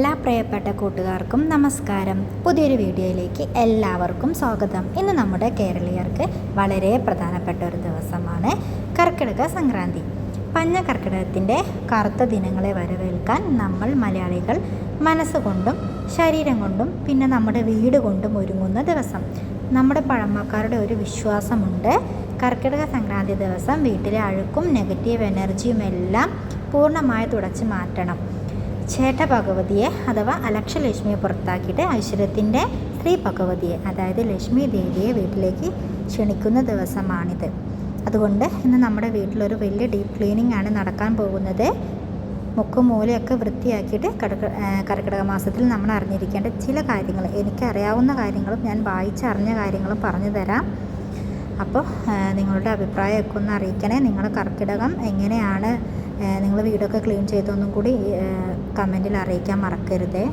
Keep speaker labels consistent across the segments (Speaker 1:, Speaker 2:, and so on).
Speaker 1: എല്ലാ പ്രിയപ്പെട്ട കൂട്ടുകാർക്കും നമസ്കാരം. പുതിയൊരു വീഡിയോയിലേക്ക് എല്ലാവർക്കും സ്വാഗതം. ഇന്ന് നമ്മുടെ കേരളീയർക്ക് വളരെ പ്രധാനപ്പെട്ട ഒരു ദിവസമാണ് കർക്കിടക സംക്രാന്തി. പഞ്ഞ കർക്കിടകത്തിൻ്റെ കറുത്ത ദിനങ്ങളെ വരവേൽക്കാൻ നമ്മൾ മലയാളികൾ മനസ്സുകൊണ്ടും ശരീരം കൊണ്ടും പിന്നെ നമ്മുടെ വീട് കൊണ്ടും ഒരുങ്ങുന്ന ദിവസം. നമ്മുടെ പഴമക്കാരുടെ ഒരു വിശ്വാസമുണ്ട്, കർക്കിടക സംക്രാന്തി ദിവസം വീട്ടിലെ അഴുക്കും നെഗറ്റീവ് എനർജിയും എല്ലാം പൂർണ്ണമായി തുടച്ച് മാറ്റണം. ചേട്ട ഭഗവതിയെ അഥവാ അലക്ഷലക്ഷ്മിയെ പുറത്താക്കിയിട്ട് ഐശ്വര്യത്തിൻ്റെ സ്ത്രീ ഭഗവതിയെ അതായത് ലക്ഷ്മി ദേവിയെ വീട്ടിലേക്ക് ക്ഷണിക്കുന്ന ദിവസമാണിത്. അതുകൊണ്ട് ഇന്ന് നമ്മുടെ വീട്ടിലൊരു വലിയ ഡീപ്പ് ക്ലീനിങ് ആണ് നടക്കാൻ പോകുന്നത്. മുക്കും മൂലയൊക്കെ വൃത്തിയാക്കിയിട്ട് കർക്കിടക മാസത്തിൽ നമ്മൾ അറിഞ്ഞിരിക്കേണ്ട ചില കാര്യങ്ങൾ, എനിക്കറിയാവുന്ന കാര്യങ്ങളും ഞാൻ വായിച്ചറിഞ്ഞ കാര്യങ്ങളും പറഞ്ഞു തരാം. അപ്പോൾ നിങ്ങളുടെ അഭിപ്രായമൊക്കെ ഒന്ന് അറിയിക്കണേ. നിങ്ങൾ കർക്കിടകം എങ്ങനെയാണ് നിങ്ങൾ വീടൊക്കെ ക്ലീൻ ചെയ്തൊന്നും കൂടി കമൻറ്റിൽ അറിയിക്കാൻ മറക്കരുതേ.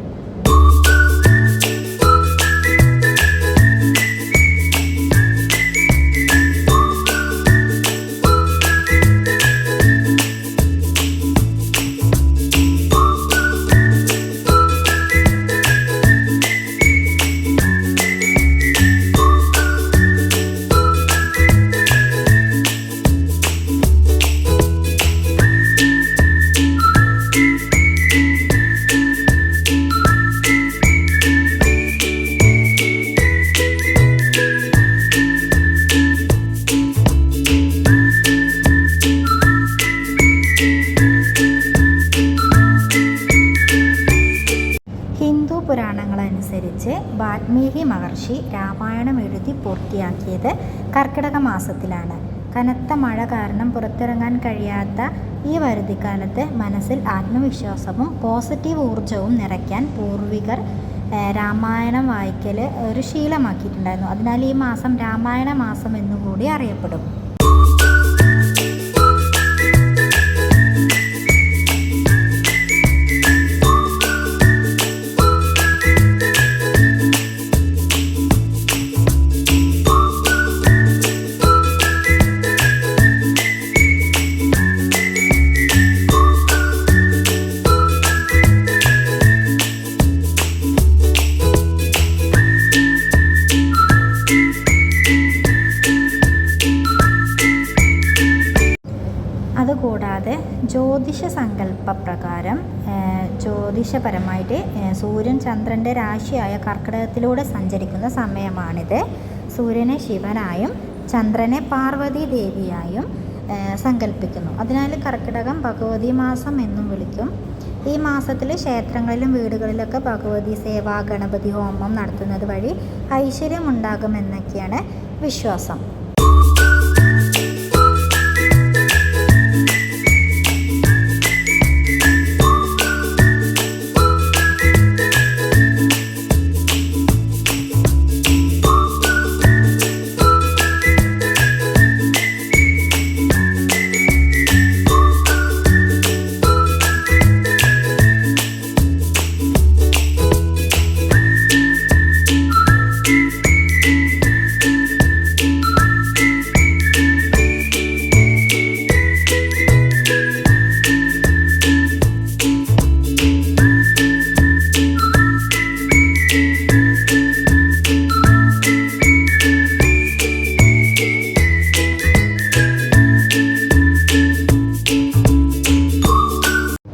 Speaker 1: പുരാണങ്ങളനുസരിച്ച് വാൽമീകി മഹർഷി രാമായണം എഴുതി പൂർത്തിയാക്കിയത് കർക്കിടക മാസത്തിലാണ്. കനത്ത മഴ കാരണം പുറത്തിറങ്ങാൻ കഴിയാത്ത ഈ വറുതിക്കാലത്ത് മനസ്സിൽ ആത്മവിശ്വാസവും പോസിറ്റീവ് ഊർജവും നിറയ്ക്കാൻ പൂർവികർ രാമായണം വായിക്കൽ ഒരു ശീലമാക്കിയിട്ടുണ്ടായിരുന്നു. അതിനാൽ ഈ മാസം രാമായണ മാസം എന്നുകൂടി അറിയപ്പെടും. അതുകൂടാതെ ജ്യോതിഷ സങ്കല്പപ്രകാരം ജ്യോതിഷപരമായിട്ട് സൂര്യൻ ചന്ദ്രൻ്റെ രാശിയായ കർക്കിടകത്തിലൂടെ സഞ്ചരിക്കുന്ന സമയമാണിത്. സൂര്യനെ ശിവനായും ചന്ദ്രനെ പാർവതി ദേവിയായും സങ്കല്പിക്കുന്നു. അതിനാൽ കർക്കിടകം ഭഗവതി മാസം എന്നും വിളിക്കും. ഈ മാസത്തിൽ ക്ഷേത്രങ്ങളിലും വീടുകളിലൊക്കെ ഭഗവതി സേവ, ഗണപതി ഹോമം നടത്തുന്നത് വഴി ഐശ്വര്യം ഉണ്ടാകുമെന്നൊക്കെയാണ് വിശ്വാസം.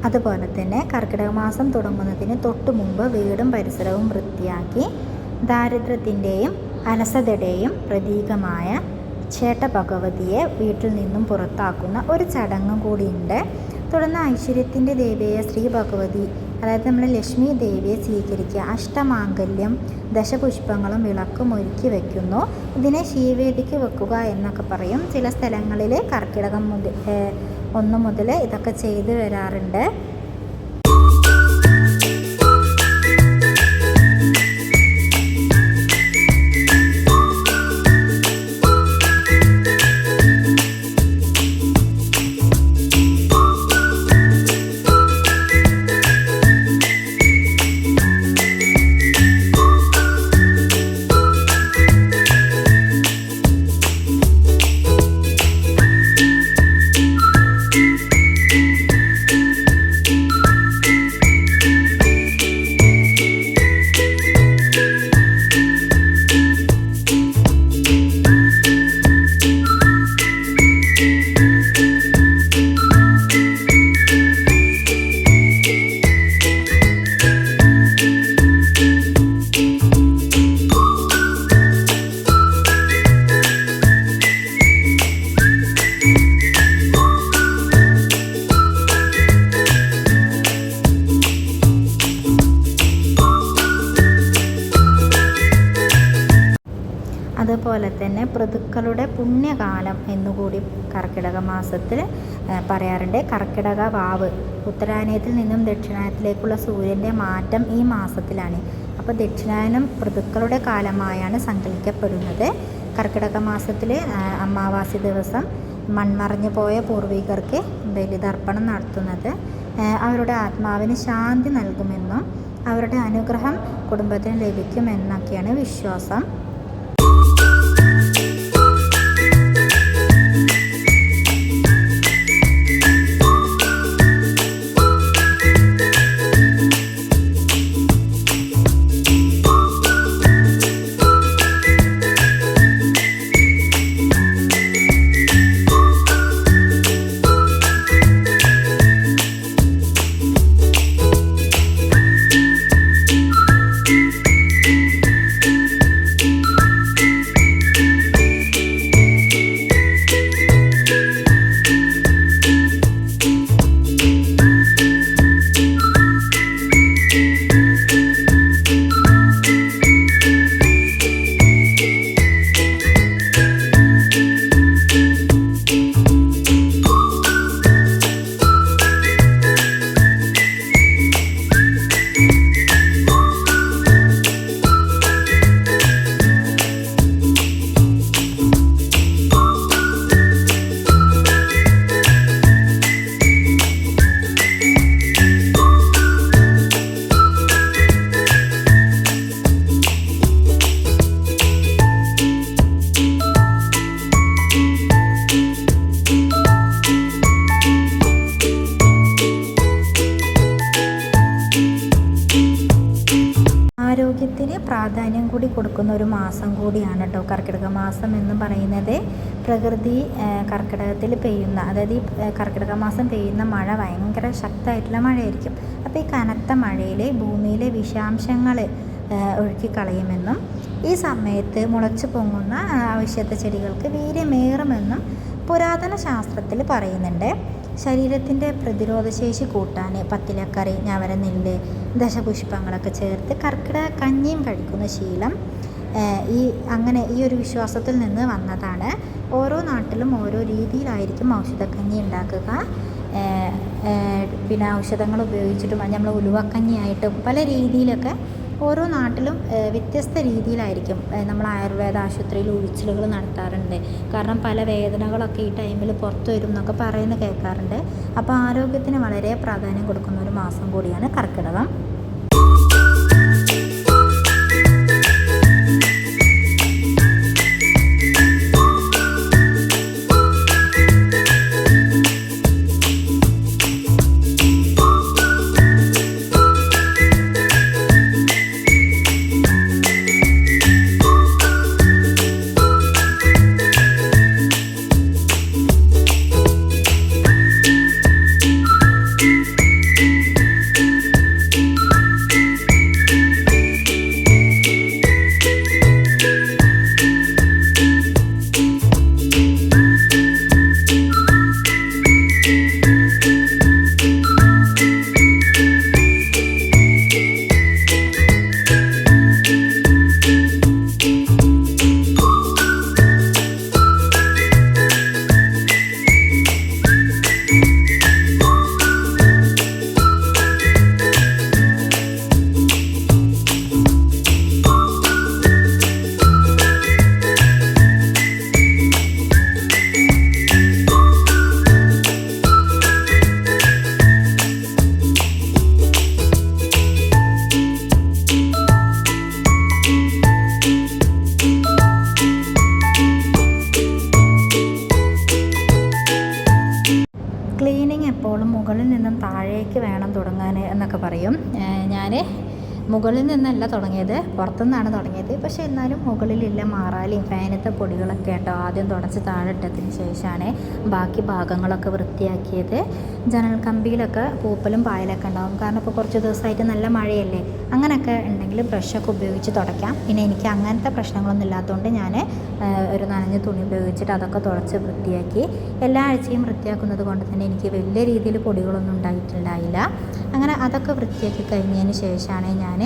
Speaker 1: അതുപോലെ തന്നെ കർക്കിടക മാസം തുടങ്ങുന്നതിന് തൊട്ടു മുമ്പ് വീടും പരിസരവും വൃത്തിയാക്കി ദാരിദ്ര്യത്തിൻ്റെയും അലസതയുടെയും പ്രതീകമായ ചേട്ട ഭഗവതിയെ വീട്ടിൽ നിന്നും പുറത്താക്കുന്ന ഒരു ചടങ്ങും കൂടിയുണ്ട്. തുടർന്ന് ഐശ്വര്യത്തിൻ്റെ ദേവിയായ ശ്രീ ഭഗവതി അതായത് നമ്മൾ ലക്ഷ്മി ദേവിയെ സ്വീകരിക്കുക. അഷ്ടമാംഗല്യം, ദശപുഷ്പങ്ങളും വിളക്കും ഒരുക്കി വയ്ക്കുന്നു. ഇതിനെ ശീവേദിക്ക് വെക്കുക എന്നൊക്കെ പറയും. ചില സ്ഥലങ്ങളിൽ കർക്കിടകം 1 മുതൽ ഇതൊക്കെ ചെയ്തു വരാറുണ്ട്. അതുപോലെ തന്നെ ഋതുക്കളുടെ പുണ്യകാലം എന്നുകൂടി കർക്കിടക മാസത്തിൽ പറയാറുണ്ട്. കർക്കിടക വാവ്, ഉത്തരായനത്തിൽ നിന്നും ദക്ഷിണായനത്തിലേക്കുള്ള സൂര്യൻ്റെ മാറ്റം ഈ മാസത്തിലാണ്. അപ്പോൾ ദക്ഷിണായനം ഋതുക്കളുടെ കാലമായാണ് സങ്കല്പിക്കപ്പെടുന്നത്. കർക്കിടക മാസത്തിൽ അമാവാസി ദിവസം മൺമറഞ്ഞു പോയ പൂർവികർക്ക് ബലിതർപ്പണം നടത്തുന്നത് അവരുടെ ആത്മാവിന് ശാന്തി നൽകുമെന്നും അവരുടെ അനുഗ്രഹം കുടുംബത്തിന് ലഭിക്കുമെന്നൊക്കെയാണ് വിശ്വാസം. ആരോഗ്യത്തിന് പ്രാധാന്യം കൂടി കൊടുക്കുന്ന ഒരു മാസം കൂടിയാണ് കേട്ടോ കർക്കിടക മാസം എന്ന് പറയുന്നത്. പ്രകൃതി കർക്കിടകത്തിൽ പെയ്യുന്ന, അതായത് ഈ കർക്കിടക മാസം പെയ്യുന്ന മഴ ഭയങ്കര ശക്തമായിട്ടുള്ള മഴയായിരിക്കും. അപ്പോൾ ഈ കനത്ത മഴയിൽ ഭൂമിയിലെ വിഷാംശങ്ങൾ ഒഴുക്കിക്കളയുമെന്നും ഈ സമയത്ത് മുളച്ചു പൊങ്ങുന്ന ആവശ്യത്തെ ചെടികൾക്ക് വീര്യമേറുമെന്നും പുരാതന ശാസ്ത്രത്തിൽ പറയുന്നുണ്ട്. ശരീരത്തിൻ്റെ പ്രതിരോധശേഷി കൂട്ടാൻ പത്തിലക്കറി, ഞവരനെല്ല്, ദശപുഷ്പങ്ങളൊക്കെ ചേർത്ത് കർക്കിടക കഞ്ഞിയും കഴിക്കുന്ന ശീലം ഈ ഒരു വിശ്വാസത്തിൽ നിന്ന് വന്നതാണ്. ഓരോ നാട്ടിലും ഓരോ രീതിയിലായിരിക്കും ഔഷധക്കഞ്ഞി ഉണ്ടാക്കുക. പിന്നെ ഔഷധങ്ങൾ ഉപയോഗിച്ചിട്ടും നമ്മൾ ഉലുവക്കഞ്ഞിയായിട്ടും പല രീതിയിലൊക്കെ ഓരോ നാട്ടിലും വ്യത്യസ്ത രീതിയിലായിരിക്കും. നമ്മൾ ആയുർവേദ ആശുപത്രിയിൽ ഉഴിച്ചിലുകൾ നടത്താറുണ്ട്. കാരണം പല വേദനകളൊക്കെ ഈ ടൈമിൽ പുറത്തു വരും എന്നൊക്കെ പറയുന്നത് കേൾക്കാറുണ്ട്. അപ്പോൾ ആരോഗ്യത്തിന് വളരെ പ്രാധാന്യം കൊടുക്കുന്ന ഒരു മാസം കൂടിയാണ് കർക്കിടകം. ക്ലീനിങ് എപ്പോഴും മുകളിൽ നിന്നും താഴേക്ക് വേണം തുടങ്ങാൻ എന്നൊക്കെ പറയും. ഞാൻ മുകളിൽ നിന്നല്ല തുടങ്ങിയത്, പുറത്തുനിന്നാണ് തുടങ്ങിയത്. പക്ഷേ എന്നാലും മുകളിലില്ല മാറാലിയും ഫാനത്തെ പൊടികളൊക്കെ കേട്ടോ ആദ്യം തുടച്ച് താഴെ ഇട്ടതിന് ശേഷമാണ് ബാക്കി ഭാഗങ്ങളൊക്കെ വൃത്തിയാക്കിയത്. ജനൽ കമ്പിയിലൊക്കെ പൂപ്പലും പായലൊക്കെ ഉണ്ടാകും. കാരണം ഇപ്പോൾ കുറച്ച് ദിവസമായിട്ട് നല്ല മഴയല്ലേ, അങ്ങനെയൊക്കെ ഉണ്ടെങ്കിൽ ബ്രഷൊക്കെ ഉപയോഗിച്ച് തുടയ്ക്കാം. പിന്നെ എനിക്ക് അങ്ങനത്തെ പ്രശ്നങ്ങളൊന്നും ഇല്ലാത്തതുകൊണ്ട് ഞാൻ ഒരു നനഞ്ഞ തുണി ഉപയോഗിച്ചിട്ട് അതൊക്കെ തുടച്ച് വൃത്തിയാക്കി. എല്ലാ ആഴ്ചയും വൃത്തിയാക്കുന്നത് കൊണ്ട് തന്നെ എനിക്ക് വലിയ രീതിയിൽ പൊടികളൊന്നും ഉണ്ടായിട്ടില്ല. അങ്ങനെ അതൊക്കെ വൃത്തിയാക്കി കഴിഞ്ഞതിന് ശേഷമാണ് ഞാൻ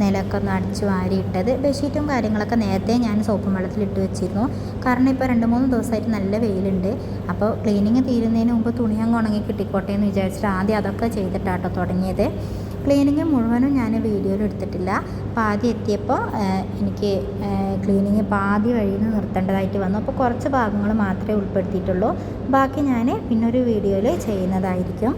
Speaker 1: നിലമൊക്കെ ഒന്ന് അടിച്ചു വാരിയിട്ടത്. ബെഡ്ഷീറ്റും കാര്യങ്ങളൊക്കെ നേരത്തെ ഞാൻ സോപ്പും വെള്ളത്തിലിട്ട് വെച്ചിരുന്നു. കാരണം ഇപ്പോൾ 2-3 ദിവസമായിട്ട് നല്ല വെയിലുണ്ട്. അപ്പോൾ ക്ലീനിങ് തീരുന്നതിന് മുമ്പ് തുണി അങ്ങ് ഉണങ്ങി കിട്ടിക്കോട്ടെ എന്ന് വിചാരിച്ചിട്ട് ആദ്യം അതൊക്കെ ചെയ്തിട്ടാട്ടോ തുടങ്ങിയത്. ക്ലീനിങ് മുഴുവനും ഞാൻ വീഡിയോയിൽ എടുത്തിട്ടില്ല. പാതി എത്തിയപ്പോൾ എനിക്ക് ക്ലീനിങ് പാതി വഴിയിൽ നിന്ന് നിർത്തേണ്ടതായിട്ട് വന്നു. അപ്പോൾ കുറച്ച് ഭാഗങ്ങൾ മാത്രമേ ഉൾപ്പെടുത്തിയിട്ടുള്ളൂ. ബാക്കി ഞാൻ പിന്നൊരു വീഡിയോയിൽ ചെയ്യുന്നതായിരിക്കും.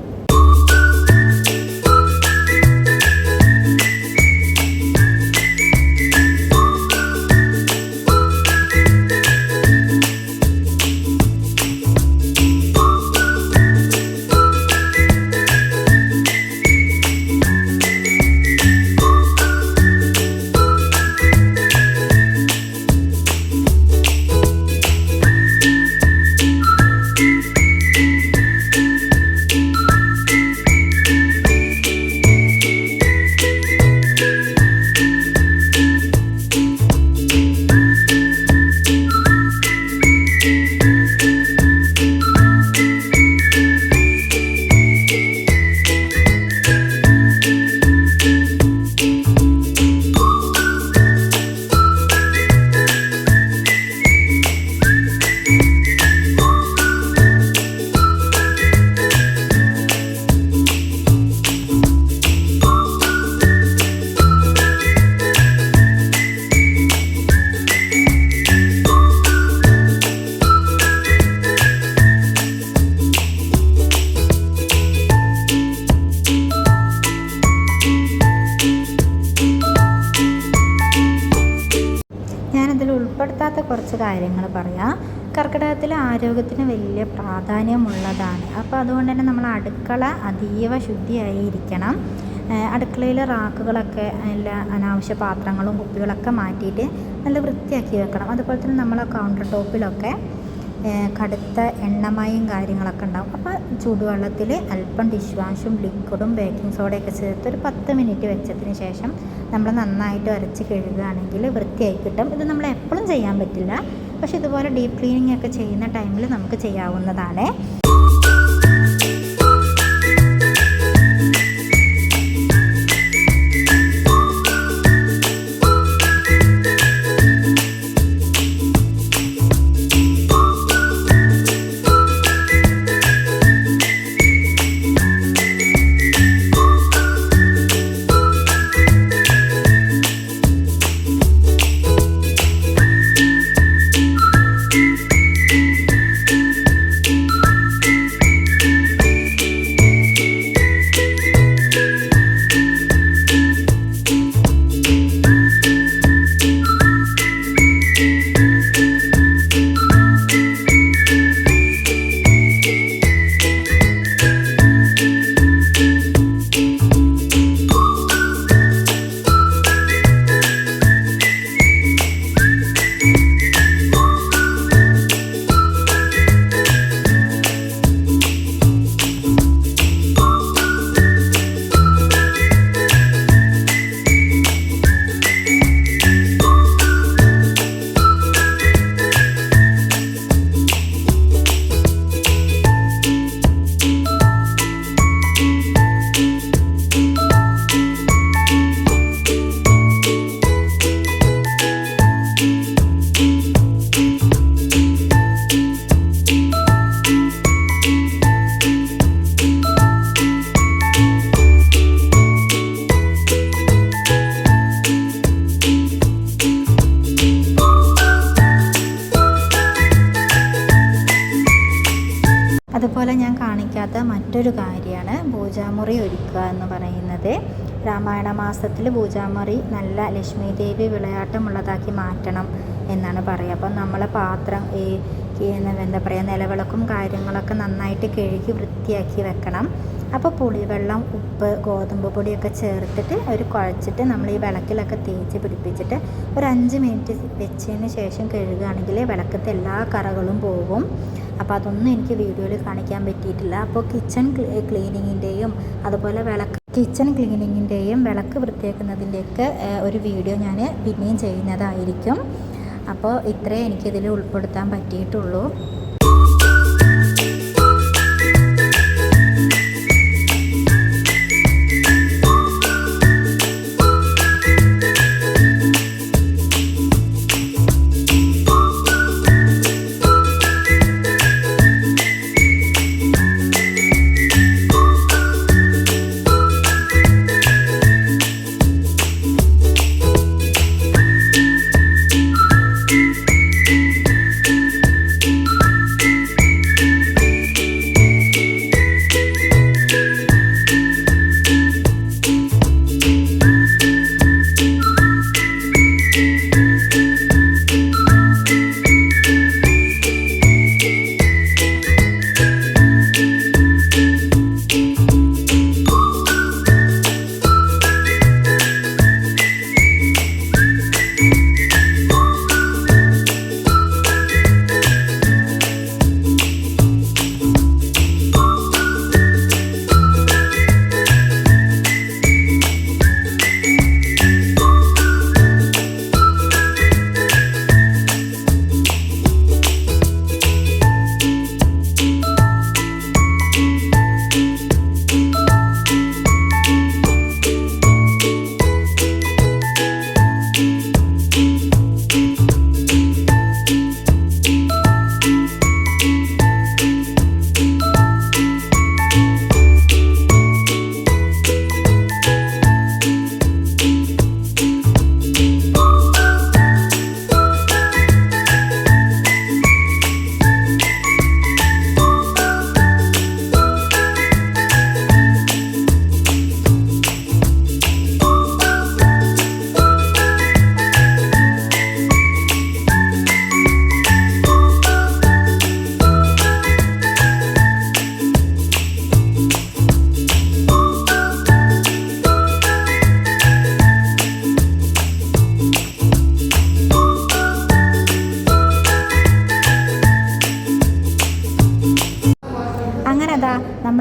Speaker 1: ഉൾപ്പെടുത്താത്ത കുറച്ച് കാര്യങ്ങൾ പറയാം. കർക്കിടകത്തിൽ ആരോഗ്യത്തിന് വലിയ പ്രാധാന്യമുള്ളതാണ്. അപ്പോൾ അതുകൊണ്ട് തന്നെ നമ്മൾ അടുക്കള അതീവ ശുദ്ധിയായി ഇരിക്കണം. അടുക്കളയിൽ റാക്കുകളൊക്കെ എല്ലാ അനാവശ്യ പാത്രങ്ങളും കുപ്പികളൊക്കെ മാറ്റിയിട്ട് നല്ല വൃത്തിയാക്കി വെക്കണം. അതുപോലെ തന്നെ നമ്മളെ കൗണ്ടർ ടോപ്പിലൊക്കെ കടുത്ത എണ്ണമയും കാര്യങ്ങളൊക്കെ ഉണ്ടാകും. അപ്പോൾ ചൂടുവെള്ളത്തിൽ അല്പം ഡിഷ് വാഷും ലിക്വിഡും ബേക്കിംഗ് സോഡയൊക്കെ ചേർത്ത് ഒരു 10 മിനിറ്റ് വെച്ചതിന് ശേഷം നമ്മൾ നന്നായിട്ട് ഉരച്ച് കഴുകുകയാണെങ്കിൽ വൃത്തിയായി കിട്ടും. ഇത് നമ്മൾ എപ്പോഴും ചെയ്യാൻ പറ്റില്ല, പക്ഷേ ഇതുപോലെ ഡീപ്പ് ക്ലീനിങ് ഒക്കെ ചെയ്യുന്ന ടൈമിൽ നമുക്ക് ചെയ്യാവുന്നതാണ്. അതുപോലെ ഞാൻ കാണിക്കാത്ത മറ്റൊരു കാര്യമാണ് പൂജാമുറി ഒരുക്കുക എന്ന് പറയുന്നത്. രാമായണ മാസത്തിൽ പൂജാമുറി നല്ല ലക്ഷ്മി ദേവി വിളയാട്ടമുള്ളതാക്കി മാറ്റണം എന്നാണ് പറയുക. അപ്പം നമ്മളെ പാത്രം എന്താ പറയുക, നിലവിളക്കും കാര്യങ്ങളൊക്കെ നന്നായിട്ട് കഴുകി വൃത്തിയാക്കി വെക്കണം. അപ്പോൾ പുളിവെള്ളം, ഉപ്പ്, ഗോതമ്പ് പൊടിയൊക്കെ ചേർത്തിട്ട് കുഴച്ചിട്ട് നമ്മൾ ഈ വിളക്കിലൊക്കെ തേച്ച് പിടിപ്പിച്ചിട്ട് ഒരു 5 മിനിറ്റ് വെച്ചതിന് ശേഷം കഴുകുകയാണെങ്കിൽ വിളക്കത്തെ എല്ലാ കറകളും പോകും. അപ്പോൾ അതൊന്നും എനിക്ക് വീഡിയോയിൽ കാണിക്കാൻ പറ്റിയിട്ടില്ല. അപ്പോൾ കിച്ചൺ ക്ലീനിങ്ങിൻ്റെയും അതുപോലെ കിച്ചൺ ക്ലീനിങ്ങിൻ്റെയും വിളക്ക് വൃത്തിയാക്കുന്നതിൻ്റെയൊക്കെ ഒരു വീഡിയോ ഞാൻ പിന്നെയും ചെയ്യുന്നതായിരിക്കും. അപ്പോൾ ഇത്രയേ എനിക്കിതിൽ ഉൾപ്പെടുത്താൻ പറ്റിയിട്ടുള്ളൂ.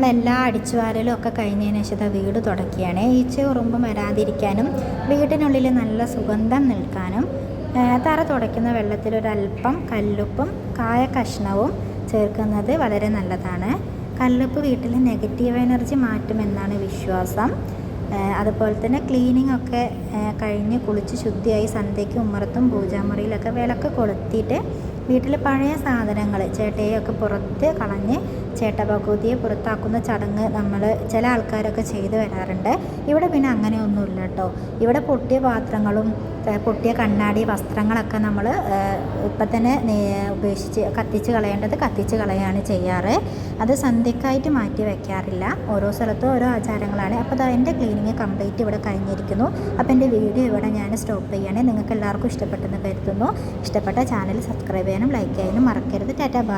Speaker 1: നമ്മളെല്ലാ അടിച്ചുവാരലും ഒക്കെ കഴിഞ്ഞതിന് ശേഷം വീട് തുടക്കുകയാണ്. ഈച്ചയും ഉറുമ്പും വരാതിരിക്കാനും വീടിനുള്ളിൽ നല്ല സുഗന്ധം നിൽക്കാനും തറ തുടയ്ക്കുന്ന വെള്ളത്തിൽ ഒരല്പം കല്ലുപ്പും കായ കഷ്ണവും ചേർക്കുന്നത് വളരെ നല്ലതാണ്. കല്ലുപ്പ് വീട്ടിൽ നെഗറ്റീവ് എനർജി മാറ്റുമെന്നാണ് വിശ്വാസം. അതുപോലെ തന്നെ ക്ലീനിങ് ഒക്കെ കഴിഞ്ഞ് കുളിച്ച് ശുദ്ധിയായി സന്ധ്യയ്ക്ക് ഉമ്മറത്തും പൂജാമുറിയിലൊക്കെ വിളക്ക് കൊളുത്തിയിട്ട് വീട്ടിൽ പഴയ സാധനങ്ങൾ ചേട്ടയൊക്കെ പുറത്ത് കളഞ്ഞ് ചേട്ടഭഗവതിയെ പുറത്താക്കുന്ന ചടങ്ങ് നമ്മൾ ചില ആൾക്കാരൊക്കെ ചെയ്തു വരാറുണ്ട്. ഇവിടെ പിന്നെ അങ്ങനെയൊന്നുമില്ല കേട്ടോ. ഇവിടെ പൊട്ടിയ പാത്രങ്ങളും പൊട്ടിയ കണ്ണാടി വസ്ത്രങ്ങളൊക്കെ നമ്മൾ ഇപ്പം തന്നെ ഉപേക്ഷിച്ച് കത്തിച്ച് കളയേണ്ടത് കത്തിച്ച് കളയാണ് ചെയ്യാറ്. അത് സന്ധ്യക്കായിട്ട് മാറ്റി വയ്ക്കാറില്ല. ഓരോ സ്ഥലത്തും ഓരോ ആചാരങ്ങളാണ്. അപ്പോൾ എൻ്റെ ക്ലീനിങ് കംപ്ലീറ്റ് ഇവിടെ കഴിഞ്ഞിരിക്കുന്നു. അപ്പോൾ എൻ്റെ വീഡിയോ ഇവിടെ ഞാൻ സ്റ്റോപ്പ് ചെയ്യാണ്. നിങ്ങൾക്ക് എല്ലാവർക്കും ഇഷ്ടപ്പെട്ടെന്ന് കരുതുന്നു. ഇഷ്ടപ്പെട്ട ചാനൽ സബ്സ്ക്രൈബ് ചെയ്യാനും ലൈക്ക് ചെയ്യാനും മറക്കരുത്. Tata bye.